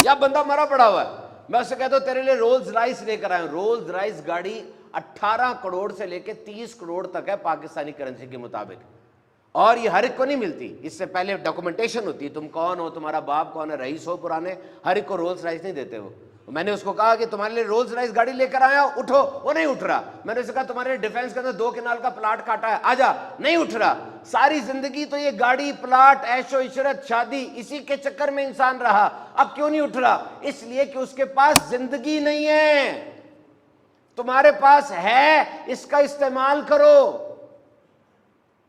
یا بندہ مرا پڑا ہوا ہے، میں اسے کہتا ہوں تیرے لیے رولز رائس لے کر آیا ہوں. رولز رائس گاڑی 18 کروڑ سے لے کے 30 کروڑ تک ہے پاکستانی کرنسی کے مطابق، اور یہ ہر ایک کو نہیں ملتی. اس سے پہلے ڈاکومنٹیشن ہوتی ہے، تم کون ہو، تمہارا باپ کون ہے، رئیس ہو پرانے، ہر ایک کو رولز رائس نہیں دیتے. وہ میں نے اس کو کہا کہ تمہارے لیے رولز رائس گاڑی لے کر آیا، اٹھو. وہ نہیں اٹھ رہا. میں نے اسے کہا تمہارے لیے ڈیفینس کے اندر 2 کنال کا پلاٹ کاٹا ہے، آ جا. نہیں اٹھ رہا. ساری زندگی تو یہ گاڑی، پلاٹ، عیش و عشرت، شادی، اسی کے چکر میں انسان رہا. اب کیوں نہیں اٹھ رہا؟ اس لیے کہ اس کے پاس زندگی نہیں ہے. تمہارے پاس ہے، اس کا استعمال کرو.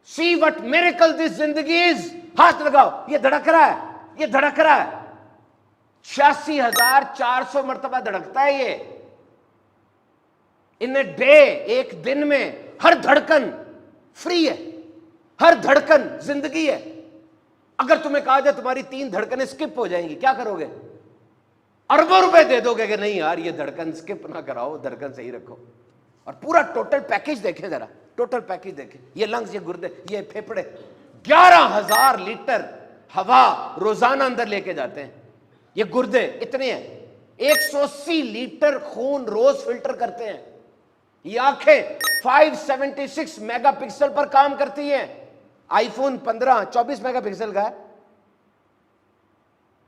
See what miracle this زندگی is. ہاتھ لگاؤ، یہ دھڑک رہا ہے، یہ دھڑک رہا ہے. 86,400 مرتبہ دھڑکتا ہے یہ ان اے ڈے. ایک دن میں ہر دھڑکن فری ہے، ہر دھڑکن زندگی ہے. اگر تمہیں کہا جائے تمہاری 3 دھڑکنیں سکپ ہو جائیں گی، کیا کرو گے؟ اربوں روپے دے دو گے کہ نہیں یار یہ دھڑکن سکپ نہ کراؤ، دھڑکن صحیح رکھو. اور پورا ٹوٹل پیکج دیکھیں ذرا، ٹوٹل پیکج دیکھیں. یہ لنگز، یہ گردے، یہ پھیپھڑے 11,000 لیٹر ہوا روزانہ اندر لے کے جاتے ہیں. یہ گردے اتنے ہیں، 180 لیٹر خون روز فلٹر کرتے ہیں. یہ آنکھیں 576 میگا پکسل پر کام کرتی ہیں. آئی فون 15 24 میگا پکسل کا ہے.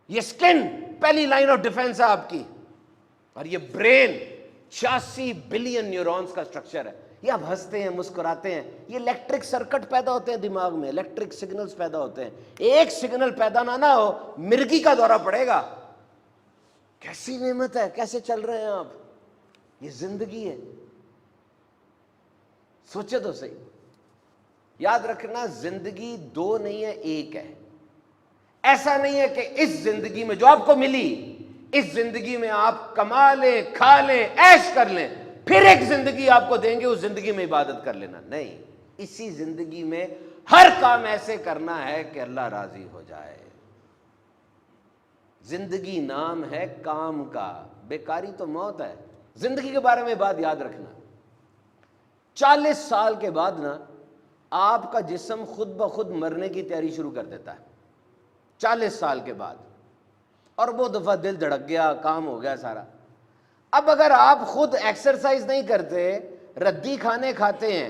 یہ سکن پہلی لائن آف ڈیفنس ہے آپ کی. اور یہ برین 86 بلین نیورونز کا سٹرکچر ہے. یہ آپ ہنستے ہیں، مسکراتے ہیں، یہ الیکٹرک سرکٹ پیدا ہوتے ہیں دماغ میں، الیکٹرک سگنلز پیدا ہوتے ہیں. ایک سگنل پیدا نہ ہو مرگی کا دورہ پڑے گا. کیسی نعمت ہے، کیسے چل رہے ہیں آپ؟ یہ زندگی ہے. سوچے تو صحیح. یاد رکھنا زندگی 2 نہیں ہے، 1 ہے. ایسا نہیں ہے کہ اس زندگی میں جو آپ کو ملی، اس زندگی میں آپ کما لیں، کھا لیں، عیش کر لیں، پھر ایک زندگی آپ کو دیں گے، اس زندگی میں عبادت کر لینا. نہیں، اسی زندگی میں ہر کام ایسے کرنا ہے کہ اللہ راضی ہو جائے. زندگی نام ہے کام کا، بیکاری تو موت ہے. زندگی کے بارے میں بات یاد رکھنا. 40 سال کے بعد نا آپ کا جسم خود بخود مرنے کی تیاری شروع کر دیتا ہے. 40 سال کے بعد. اور وہ دفعہ دل دھڑک گیا، کام ہو گیا سارا. اب اگر آپ خود ایکسرسائز نہیں کرتے، ردی کھانے کھاتے ہیں،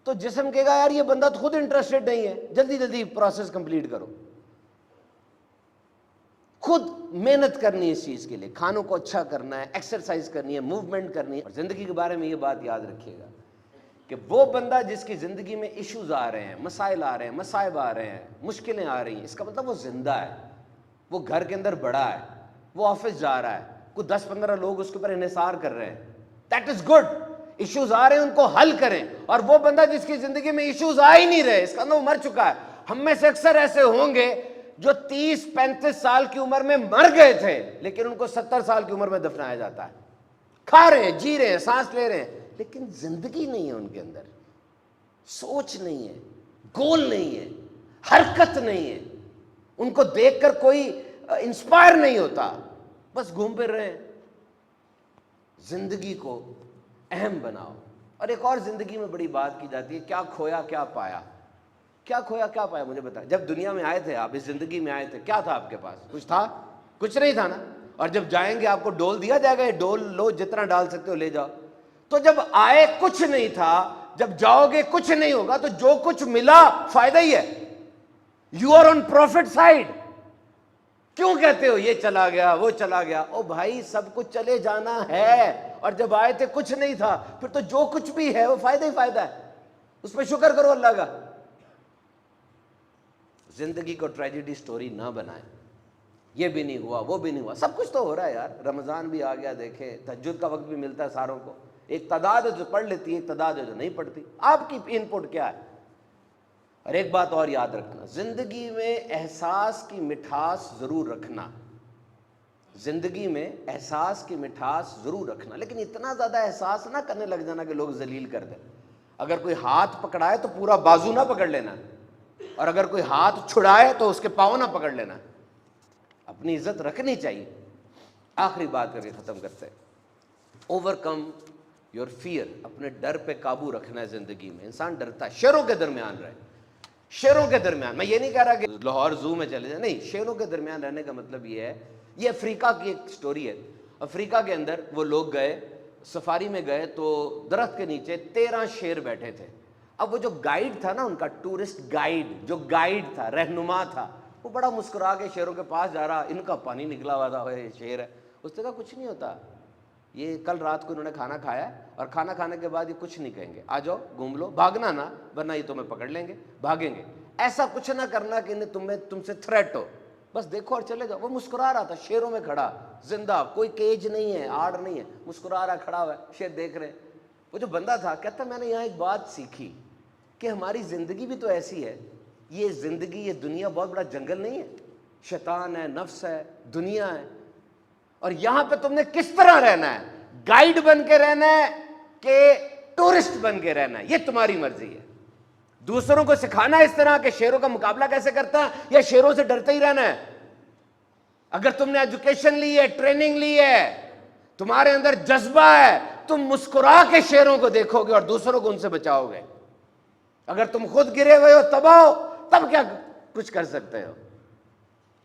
تو جسم کہے گا یار یہ بندہ تو خود انٹرسٹڈ نہیں ہے، جلدی جلدی پروسیس کمپلیٹ کرو. خود محنت کرنی ہے اس چیز کے لیے، کھانوں کو اچھا کرنا ہے، ایکسرسائز کرنی ہے، موومنٹ کرنی ہے. اور زندگی کے بارے میں یہ بات یاد رکھیے گا کہ وہ بندہ جس کی زندگی میں ایشوز آ رہے ہیں، مسائل آ رہے ہیں، مصائب آ رہے ہیں، مشکلیں آ رہی ہیں، اس کا مطلب وہ زندہ ہے، وہ گھر کے اندر بڑا ہے، وہ آفس جا رہا ہے، کوئی 10-15 لوگ اس کے اوپر انحصار کر رہے ہیں. That is good. ایشوز آ رہے ہیں ان کو حل کریں. اور وہ بندہ جس کی زندگی میں ایشوز آ ہی نہیں رہے، اس کا اندر وہ مر چکا ہے. ہم میں سے اکثر ایسے ہوں گے جو 30-35 سال کی عمر میں مر گئے تھے، لیکن ان کو 70 سال کی عمر میں دفنایا جاتا ہے. کھا رہے ہیں، جی رہے ہیں، سانس لے رہے ہیں، لیکن زندگی نہیں ہے ان کے اندر، سوچ نہیں ہے، گول نہیں ہے، حرکت نہیں ہے. ان کو دیکھ کر کوئی انسپائر نہیں ہوتا، بس گھوم پھر رہے ہیں. زندگی کو اہم بناؤ. اور ایک اور زندگی میں بڑی بات کی جاتی ہے، کیا کھویا کیا پایا. کیا کھویا کیا پایا مجھے بتائیں. جب دنیا میں آئے تھے، آپ اس زندگی میں آئے تھے، کیا تھا آپ کے پاس؟ کچھ تھا؟ کچھ نہیں تھا نا. اور جب جائیں گے آپ کو ڈول دیا جائے گا، یہ ڈول لو، جتنا ڈال سکتے ہو لے جاؤ. تو جب آئے کچھ نہیں تھا، جب جاؤ گے کچھ نہیں ہوگا، تو جو کچھ ملا فائدہ ہی ہے. You are on profit side. کیوں کہتے ہو یہ چلا گیا وہ چلا گیا؟ او بھائی سب کچھ چلے جانا ہے. اور جب آئے تھے کچھ نہیں تھا، پھر تو جو کچھ بھی ہے وہ فائدہ ہی فائدہ ہے. اس پہ شکر کرو اللہ کا. زندگی کو ٹریجڈی سٹوری نہ بنائیں. یہ بھی نہیں ہوا، وہ بھی نہیں ہوا، سب کچھ تو ہو رہا ہے یار. رمضان بھی آ گیا، دیکھیں تہجد کا وقت بھی ملتا ہے ساروں کو. ایک تعداد ہے جو پڑھ لیتی ہے، ایک تعداد ہے جو نہیں پڑھتی. آپ کی ان پٹ کیا ہے؟ اور ایک بات اور یاد رکھنا، زندگی میں احساس کی مٹھاس ضرور رکھنا. زندگی میں احساس کی مٹھاس ضرور رکھنا، لیکن اتنا زیادہ احساس نہ کرنے لگ جانا کہ لوگ ذلیل کر دیں. اگر کوئی ہاتھ پکڑائے تو پورا بازو نہ پکڑ لینا، اور اگر کوئی ہاتھ چھڑائے تو اس کے پاؤں نہ پکڑ لینا. اپنی عزت رکھنی چاہیے. آخری بات کر کے ختم کرتے ہیں. Overcome your fear. اپنے ڈر پہ قابو رکھنا ہے. زندگی میں انسان ڈرتا ہے. شیروں کے درمیان رہے، شیروں کے درمیان. میں یہ نہیں کہہ رہا کہ لاہور زو میں چلے جائیں، نہیں. شیروں کے درمیان رہنے کا مطلب یہ ہے یہ افریقہ کی ایک سٹوری ہے. افریقہ کے اندر وہ لوگ گئے, سفاری میں گئے, تو درخت کے نیچے 13 شیر بیٹھے تھے. اب وہ جو گائیڈ تھا نا ان کا, ٹورسٹ گائیڈ, جو گائیڈ تھا, رہنما تھا, وہ بڑا مسکرا کے شیروں کے پاس جا رہا, ان کا پانی نکلا ہوا تھا, یہ شیر ہے. اس نے کہا کچھ نہیں ہوتا, یہ کل رات کو انہوں نے کھانا کھایا اور کھانا کھانے کے بعد یہ کچھ نہیں کہیں گے, آ جاؤ گھوم لو, بھاگنا نا ورنہ یہ تمہیں پکڑ لیں گے, بھاگیں گے. ایسا کچھ نہ کرنا کہ انہیں تم سے تھریٹ ہو, بس دیکھو اور چلے جاؤ. وہ مسکرا رہا تھا شیروں میں کھڑا, زندہ, کوئی کیج نہیں ہے, آڑ نہیں ہے, مسکرا رہا, کھڑا ہوا ہے, شیر دیکھ رہے. وہ جو بندہ تھا کہتا میں نے یہاں ایک بات سیکھی کہ ہماری زندگی بھی تو ایسی ہے, یہ زندگی, یہ دنیا بہت بڑا جنگل نہیں ہے, شیطان ہے, نفس ہے, دنیا ہے, اور یہاں پہ تم نے کس طرح رہنا ہے, گائیڈ بن کے رہنا ہے کہ ٹورسٹ بن کے رہنا ہے, یہ تمہاری مرضی ہے. دوسروں کو سکھانا اس طرح کہ شیروں کا مقابلہ کیسے کرتا ہے, یا شیروں سے ڈرتے ہی رہنا ہے. اگر تم نے ایجوکیشن لی ہے, ٹریننگ لی ہے, تمہارے اندر جذبہ ہے, تم مسکرا کے شیروں کو دیکھو گے اور دوسروں کو ان سے بچاؤ گے. اگر تم خود گرے ہوئے ہو, تباہ ہو, تب کیا کچھ کر سکتے ہو.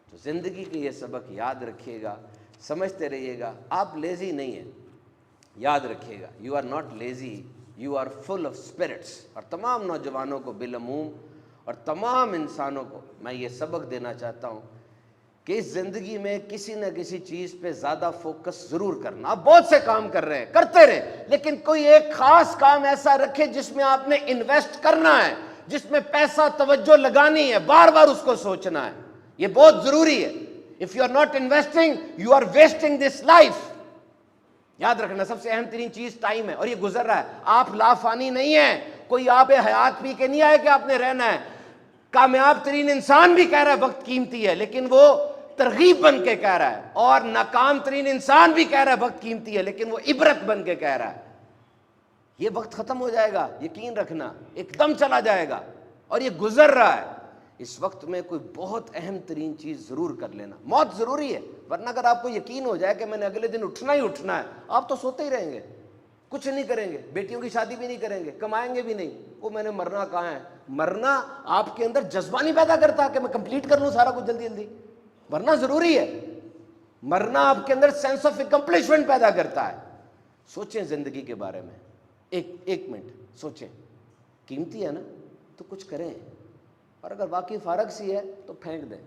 تو زندگی کے یہ سبق یاد رکھیے گا, سمجھتے رہیے گا. آپ لیزی نہیں ہیں, یاد رکھیے گا, you are not lazy, you are full of spirits. اور تمام نوجوانوں کو بالعموم اور تمام انسانوں کو میں یہ سبق دینا چاہتا ہوں کہ اس زندگی میں کسی نہ کسی چیز پہ زیادہ فوکس ضرور کرنا. آپ بہت سے کام کر رہے ہیں, کرتے رہیں, لیکن کوئی ایک خاص کام ایسا رکھے جس میں آپ نے انویسٹ کرنا ہے, جس میں پیسہ توجہ لگانی ہے, بار بار اس کو سوچنا ہے. یہ بہت ضروری ہے. If you are not investing, you are wasting this life. یاد رکھنا سب سے اہم ترین چیز ٹائم ہے, اور یہ گزر رہا ہے. آپ لافانی نہیں ہیں, کوئی آپ حیات پی کے نہیں آئے کہ آپ نے رہنا ہے. کامیاب ترین انسان بھی کہہ رہا ہے وقت قیمتی ہے, لیکن وہ ترغیب بن کے کہہ رہا ہے. اور ناکام ترین انسان بھی کہہ رہا ہے وقت قیمتی ہے, لیکن وہ عبرت بن کے کہہ رہا ہے. یہ وقت ختم ہو جائے گا, یقین رکھنا, ایک دم چلا جائے گا, اور یہ گزر رہا ہے. اس وقت میں کوئی بہت اہم ترین چیز ضرور کر لینا. موت ضروری ہے, ورنہ اگر آپ کو یقین ہو جائے کہ میں نے اگلے دن اٹھنا ہی اٹھنا ہے, آپ تو سوتے ہی رہیں گے, کچھ نہیں کریں گے, بیٹیوں کی شادی بھی نہیں کریں گے, کمائیں گے بھی نہیں. وہ میں نے مرنا کہاں ہے. مرنا آپ کے اندر جذبہ نہیں پیدا کرتا کہ میں کمپلیٹ کر لوں سارا کچھ جلدی جلدی. مرنا ضروری ہے. مرنا آپ کے اندر سینس آف اکمپلشمنٹ پیدا کرتا ہے. سوچیں زندگی کے بارے میں, ایک منٹ سوچیں. قیمتی ہے نا, تو کچھ کریں, اور اگر واقعی فارغ سی ہے تو پھینک دیں.